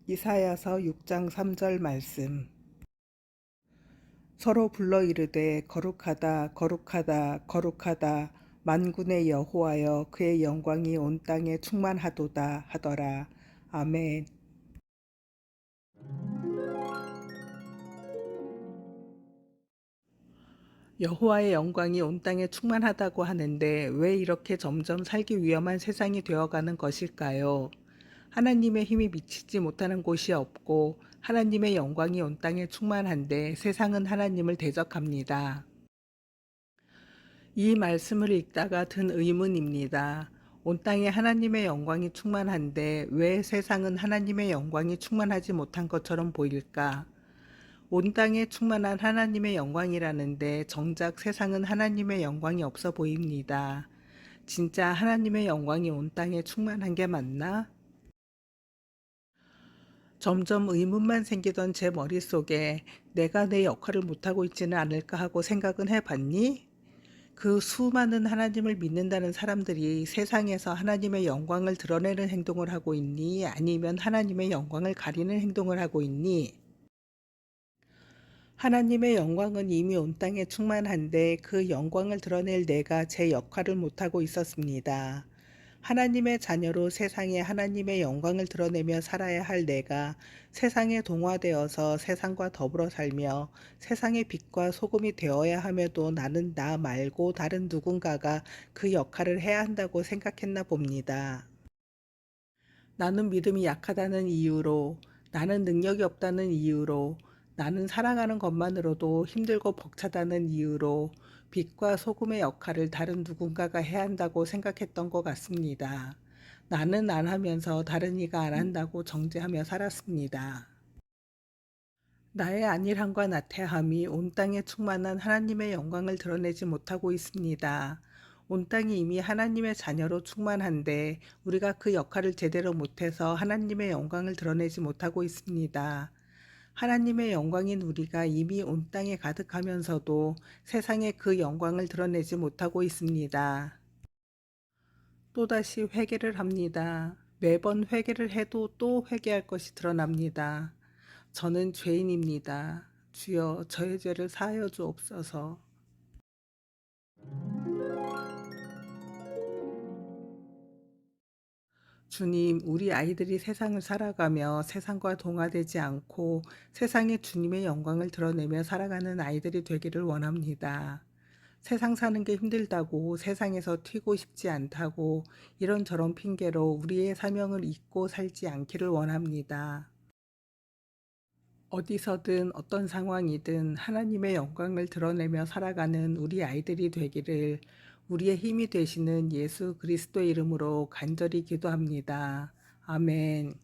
이사야서 6장 3절 말씀. 서로 불러 이르되 거룩하다 거룩하다 거룩하다 만군의 여호와여 그의 영광이 온 땅에 충만하도다 하더라. 아멘. 여호와의 영광이 온 땅에 충만하다고 하는데 왜 이렇게 점점 살기 위험한 세상이 되어가는 것일까요? 하나님의 힘이 미치지 못하는 곳이 없고 하나님의 영광이 온 땅에 충만한데 세상은 하나님을 대적합니다. 이 말씀을 읽다가 든 의문입니다. 온 땅에 하나님의 영광이 충만한데 왜 세상은 하나님의 영광이 충만하지 못한 것처럼 보일까? 온 땅에 충만한 하나님의 영광이라는데 정작 세상은 하나님의 영광이 없어 보입니다. 진짜 하나님의 영광이 온 땅에 충만한 게 맞나? 점점 의문만 생기던 제 머릿속에 내가 내 역할을 못하고 있지는 않을까 하고 생각은 해봤니? 그 수많은 하나님을 믿는다는 사람들이 세상에서 하나님의 영광을 드러내는 행동을 하고 있니? 아니면 하나님의 영광을 가리는 행동을 하고 있니? 하나님의 영광은 이미 온 땅에 충만한데 그 영광을 드러낼 내가 제 역할을 못하고 있었습니다. 하나님의 자녀로 세상에 하나님의 영광을 드러내며 살아야 할 내가 세상에 동화되어서 세상과 더불어 살며 세상의 빛과 소금이 되어야 함에도 나는 나 말고 다른 누군가가 그 역할을 해야 한다고 생각했나 봅니다. 나는 믿음이 약하다는 이유로, 나는 능력이 없다는 이유로, 나는 살아가는 것만으로도 힘들고 벅차다는 이유로 빛과 소금의 역할을 다른 누군가가 해야 한다고 생각했던 것 같습니다. 나는 안 하면서 다른 이가 안 한다고 정죄하며 살았습니다. 나의 안일함과 나태함이 온 땅에 충만한 하나님의 영광을 드러내지 못하고 있습니다. 온 땅이 이미 하나님의 자녀로 충만한데 우리가 그 역할을 제대로 못해서 하나님의 영광을 드러내지 못하고 있습니다. 하나님의 영광인 우리가 이미 온 땅에 가득하면서도 세상에 그 영광을 드러내지 못하고 있습니다. 또다시 회개를 합니다. 매번 회개를 해도 또 회개할 것이 드러납니다. 저는 죄인입니다. 주여 저의 죄를 사하여 주옵소서. 주님, 우리 아이들이 세상을 살아가며 세상과 동화되지 않고 세상에 주님의 영광을 드러내며 살아가는 아이들이 되기를 원합니다. 세상 사는 게 힘들다고, 세상에서 튀고 싶지 않다고, 이런저런 핑계로 우리의 사명을 잊고 살지 않기를 원합니다. 어디서든 어떤 상황이든 하나님의 영광을 드러내며 살아가는 우리 아이들이 되기를 우리의 힘이 되시는 예수 그리스도의 이름으로 간절히 기도합니다. 아멘.